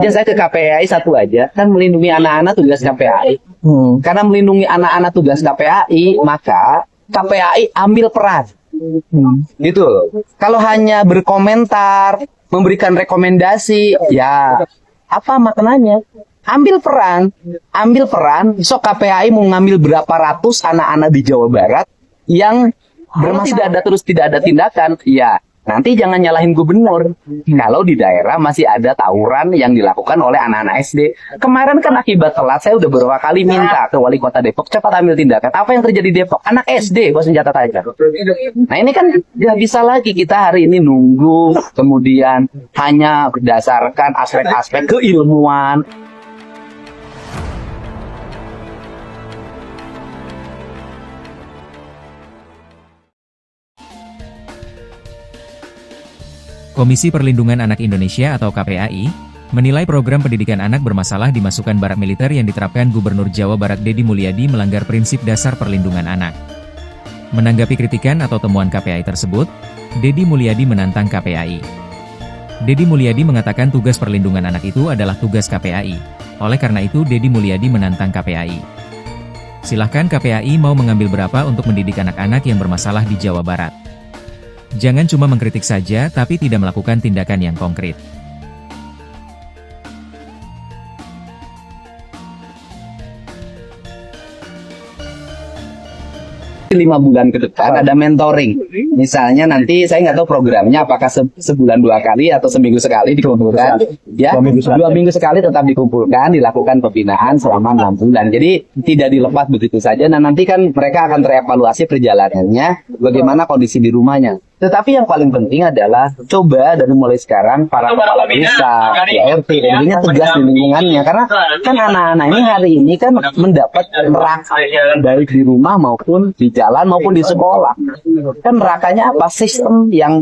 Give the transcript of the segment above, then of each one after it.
aja saya ke KPAI satu aja, kan melindungi anak-anak tugas KPAI. Karena melindungi anak-anak tugas KPAI, maka KPAI ambil peran. Gitu loh. Kalau hanya berkomentar, memberikan rekomendasi, ya apa maknanya? Ambil peran. Sok KPAI mau ngambil berapa ratus anak-anak di Jawa Barat yang bermasalah, tidak ada tindakan, ya nanti jangan nyalahin gubernur. Kalau di daerah masih ada tawuran yang dilakukan oleh anak-anak SD. Kemarin kan akibat telat, saya udah beberapa kali minta ke wali kota Depok cepat ambil tindakan. Apa yang terjadi di Depok? Anak SD bawa senjata tajam. Nah ini kan nggak bisa lagi kita hari ini nunggu, kemudian hanya berdasarkan aspek-aspek keilmuan. Komisi Perlindungan Anak Indonesia atau KPAI, menilai program pendidikan anak bermasalah dimasukkan barak militer yang diterapkan Gubernur Jawa Barat Deddy Mulyadi melanggar prinsip dasar perlindungan anak. Menanggapi kritikan atau temuan KPAI tersebut, Deddy Mulyadi menantang KPAI. Deddy Mulyadi mengatakan tugas perlindungan anak itu adalah tugas KPAI. Oleh karena itu Deddy Mulyadi menantang KPAI. Silahkan KPAI mau mengambil berapa untuk mendidik anak-anak yang bermasalah di Jawa Barat. Jangan cuma mengkritik saja tapi tidak melakukan tindakan yang konkret. 5 bulan ke depan ada mentoring. Misalnya nanti saya nggak tahu programnya apakah sebulan 2 kali atau seminggu sekali dikumpulkan. Ya, 2 minggu sekali tetap dikumpulkan, dilakukan pembinaan selama 6 bulan. Jadi tidak dilepas begitu saja. Nah nanti kan mereka akan terevaluasi perjalanannya, bagaimana kondisi di rumahnya. Tetapi yang paling penting adalah coba dari mulai sekarang para kepala desa, RT, intinya tegas di lingkungannya. Karena kan anak-anak ini hari ini kan mendapat neraka baik di rumah maupun di jalan maupun di sekolah. Kan nerakanya apa? Sistem yang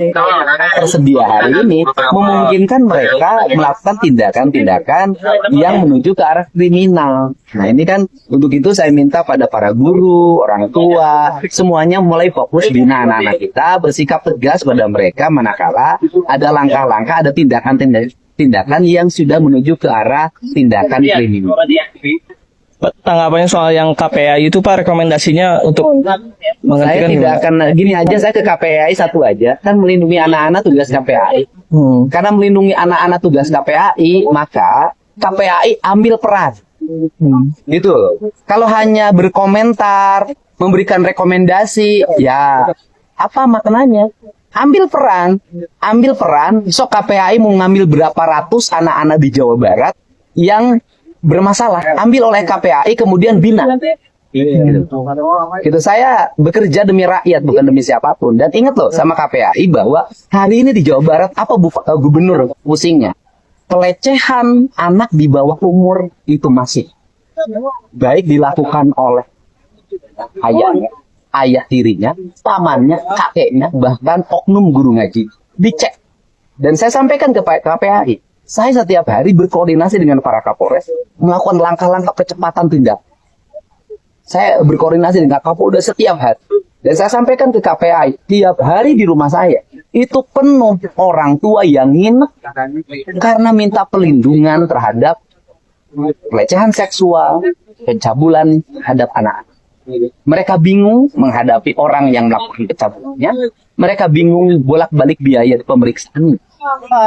tersedia hari ini memungkinkan mereka melakukan tindakan-tindakan yang menuju ke arah kriminal. Nah ini kan untuk itu saya minta pada para guru, orang tua, semuanya mulai fokus bina anak-anak kita, bersikap tegas pada mereka manakala ada langkah-langkah, ada tindakan yang sudah menuju ke arah tindakan kriminal. Tanggapannya soal yang KPAI itu Pak, rekomendasinya untuk saya tidak akan gini aja, saya ke KPAI satu aja, kan melindungi anak-anak tugas KPAI. Karena melindungi anak-anak tugas KPAI, maka KPAI ambil peran. Gitu loh. Kalau hanya berkomentar, memberikan rekomendasi, ya apa maknanya? Ambil peran. Sok KPAI mau ngambil berapa ratus anak-anak di Jawa Barat yang bermasalah, ambil oleh KPAI kemudian bina. Gitu, saya bekerja demi rakyat bukan demi siapapun. Dan ingat loh sama KPAI bahwa hari ini di Jawa Barat apa gubernur pusingnya? Pelecehan anak di bawah umur itu masih baik dilakukan oleh ayahnya, ayah tirinya, pamannya, kakeknya, bahkan oknum guru ngaji. Dicek. Dan saya sampaikan ke KPAI, saya setiap hari berkoordinasi dengan para Kapolres, melakukan langkah-langkah percepatan tindak. Saya berkoordinasi dengan Kapolda setiap hari. Dan saya sampaikan ke KPAI, tiap hari di rumah saya, itu penuh orang tua yang nginep karena minta perlindungan terhadap pelecehan seksual, pencabulan terhadap anak. Mereka bingung menghadapi orang yang melakukan pencabulannya. Mereka bingung bolak-balik biaya pemeriksaan.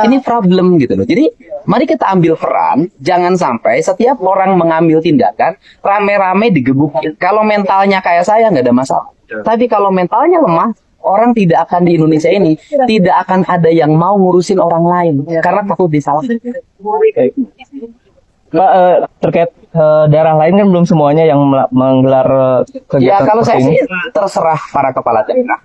Ini problem gitu loh. Jadi mari kita ambil peran. Jangan sampai setiap orang mengambil tindakan rame-rame digebukin. Kalau mentalnya kayak saya nggak ada masalah. Tapi kalau mentalnya lemah, orang tidak akan di Indonesia ini tidak akan ada yang mau ngurusin orang lain karena takut disalahkan. Pak, terkait daerah lain kan belum semuanya yang menggelar kegiatan. Ya kalau saya sih terserah para kepala daerah.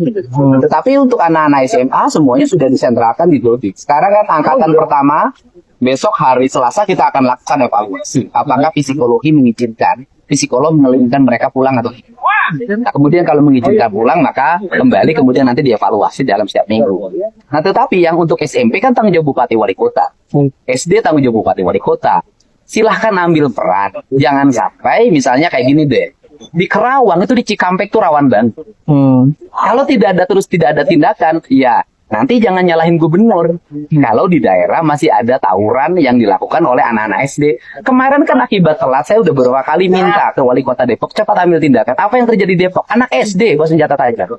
Tetapi untuk anak-anak SMA semuanya sudah disentralkan di Dodik. Sekarang kan angkatan pertama, besok hari Selasa kita akan lakukan evaluasi. Apakah psikologi mengizinkan, psikolog mengizinkan mereka pulang atau tidak. Nah, kemudian kalau mengizinkan pulang maka kembali kemudian nanti dievaluasi dalam setiap minggu. Nah tetapi yang untuk SMP kan tanggung jawab Bupati Wali Kota. SD tanggung jawab Bupati Wali Kota. Silahkan ambil peran. Jangan sampai misalnya kayak gini deh. Di Kerawang itu di Cikampek itu rawan banget. Kalau tidak ada tindakan, ya Nanti jangan nyalahin gubernur. Kalau di daerah masih ada tawuran yang dilakukan oleh anak-anak SD. Kemarin kan akibat telat, saya udah beberapa kali minta ke wali kota Depok cepat ambil tindakan. Apa yang terjadi di Depok? Anak SD bawa senjata tajam.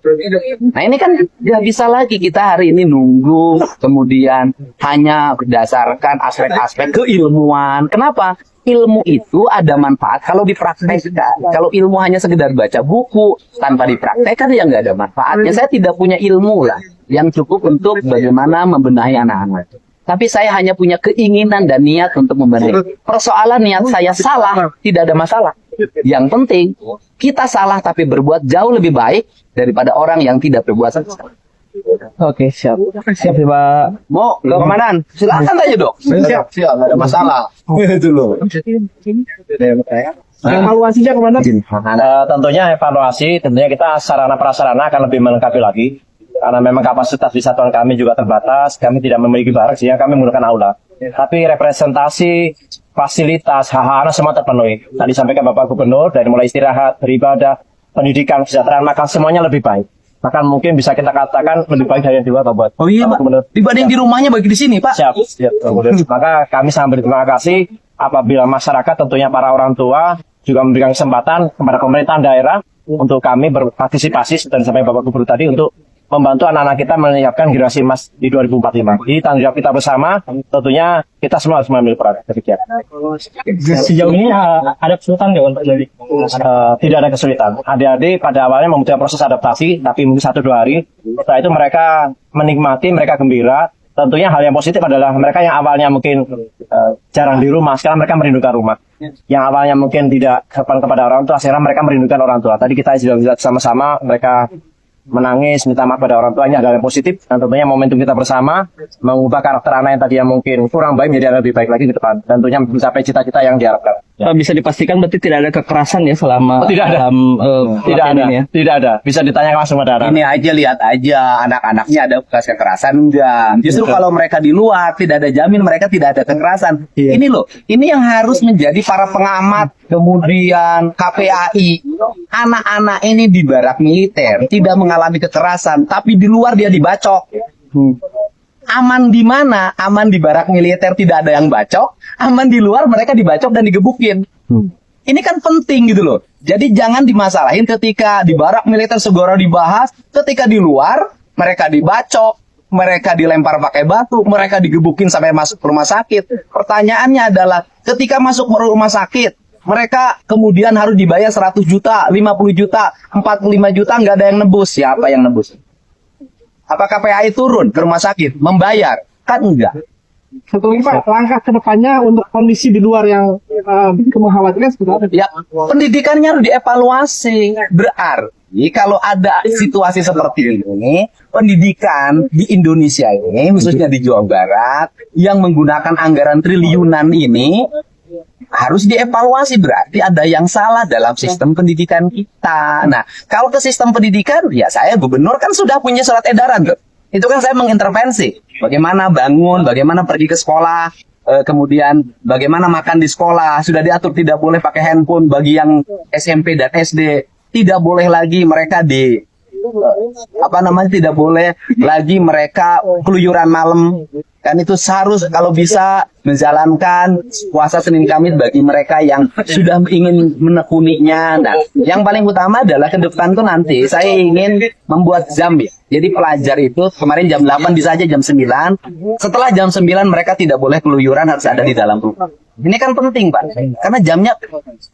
Nah ini kan nggak bisa lagi kita hari ini nunggu, kemudian hanya berdasarkan aspek-aspek keilmuan. Kenapa? Ilmu itu ada manfaat kalau dipraktekkan. Kalau ilmu hanya sekedar baca buku tanpa dipraktekkan ya nggak ada manfaatnya. Saya tidak punya ilmu lah yang cukup untuk bagaimana membenahi anak-anak. Tapi saya hanya punya keinginan dan niat untuk membenahi. Persoalan niat saya salah, tidak ada masalah. Yang penting, kita salah tapi berbuat jauh lebih baik daripada orang yang tidak berbuat sama sekali. Oke, siap. Siap ya, Pak. Mau ke komandan? Silakan tanya dok. Siap, nggak ada masalah. Itu loh. Evaluasinya Komandan? Tentunya evaluasi, tentunya kita sarana prasarana akan lebih melengkapi lagi. Karena memang kapasitas di satuan kami juga terbatas, kami tidak memiliki barak sehingga kami menggunakan aula. Tapi representasi, fasilitas, hak-hak anak semua terpenuhi. Tadi sampaikan Bapak Gubernur, dari mulai istirahat, beribadah, pendidikan, kesejahteraan, maka semuanya lebih baik. Bahkan mungkin bisa kita katakan lebih baik dari yang dua Bapak. Oh iya Pak, dibanding di rumahnya bagi di sini Pak. Siap. Maka kami sangat berterima kasih apabila masyarakat, tentunya para orang tua, juga memberikan kesempatan kepada pemerintahan daerah untuk kami berpartisipasi, dan sampai Bapak Gubernur tadi, untuk membantu anak-anak kita menyiapkan generasi emas di 2045. Jadi tanggung jawab kita bersama, tentunya kita semua harus mengambil peran. Sejauh ini ada kesulitan nggak untuk jadi? Tidak ada kesulitan. Adik-adik pada awalnya membutuhkan proses adaptasi, tapi mungkin 1-2 hari. Setelah itu mereka menikmati, mereka gembira. Tentunya hal yang positif adalah mereka yang awalnya mungkin jarang di rumah, sekarang mereka merindukan rumah. Yang awalnya mungkin tidak kepada orang tua, sekarang mereka merindukan orang tua. Tadi kita sudah lihat sama-sama, mereka menangis, minta maaf pada orang tuanya, hal yang positif. Dan tentunya momentum kita bersama mengubah karakter anak yang tadi yang mungkin kurang baik menjadi lebih baik lagi ke depan. Tentunya mencapai cita-cita yang diharapkan. Pak, bisa dipastikan berarti tidak ada kekerasan ya selama Tidak ada. Tidak ada, ini ya? tidak ada. Bisa ditanyakan langsung pada anak. Ini aja, lihat aja anak-anaknya ada bekas kekerasan enggak. Justru kalau mereka di luar tidak ada jamin mereka tidak ada kekerasan. Ini loh, ini yang harus menjadi para pengamat, kemudian KPAI. Anak-anak ini di barak militer tidak mengalami kekerasan, tapi di luar dia dibacok. Aman di mana? Aman di barak militer tidak ada yang bacok, aman di luar mereka dibacok dan digebukin. Ini kan penting gitu loh. Jadi jangan dimasalahin ketika di barak militer segera dibahas, ketika di luar mereka dibacok, mereka dilempar pakai batu, mereka digebukin sampai masuk rumah sakit. Pertanyaannya adalah ketika masuk rumah sakit, mereka kemudian harus dibayar 100 juta, 50 juta, 45 juta, nggak ada yang nebus. Siapa yang nebus? Apa KPAI turun ke rumah sakit membayar? Kan enggak. Satu lagi Pak, langkah ke depannya untuk kondisi di luar yang mengkhawatirkan seperti apa? Ya, pendidikannya harus dievaluasi. Berarti kalau ada situasi seperti ini, pendidikan di Indonesia ini, khususnya di Jawa Barat, yang menggunakan anggaran triliunan ini, harus dievaluasi. Berarti ada yang salah dalam sistem pendidikan kita. Nah, kalau ke sistem pendidikan, ya saya gubernur kan sudah punya surat edaran tuh. Itu kan saya mengintervensi. Bagaimana bangun, bagaimana pergi ke sekolah, kemudian bagaimana makan di sekolah. Sudah diatur tidak boleh pakai handphone bagi yang SMP dan SD. Tidak boleh lagi mereka tidak boleh lagi mereka keluyuran malam. Kan itu harus kalau bisa menjalankan puasa Senin Kamis bagi mereka yang sudah ingin menekuninya. Nah, yang paling utama adalah ke depan tuh nanti saya ingin membuat jam ya. Jadi pelajar itu kemarin jam 8 bisa aja jam 9. Setelah jam 9 mereka tidak boleh keluyuran, harus ada di dalam rumah. Ini kan penting Pak, karena jamnya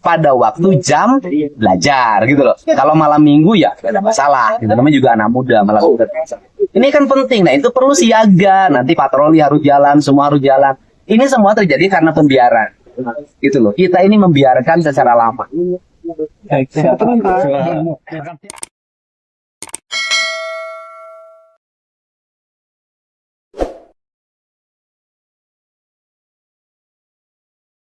pada waktu jam belajar gitu loh. Kalau malam minggu ya tidak ada masalah. Itu namanya juga anak muda malam muda. Ini kan penting. Nah itu perlu siaga. Nanti patroli harus jalan, semua harus jalan. Ini semua terjadi karena pembiaran. Gitu loh. Kita ini membiarkan secara lama. Baik,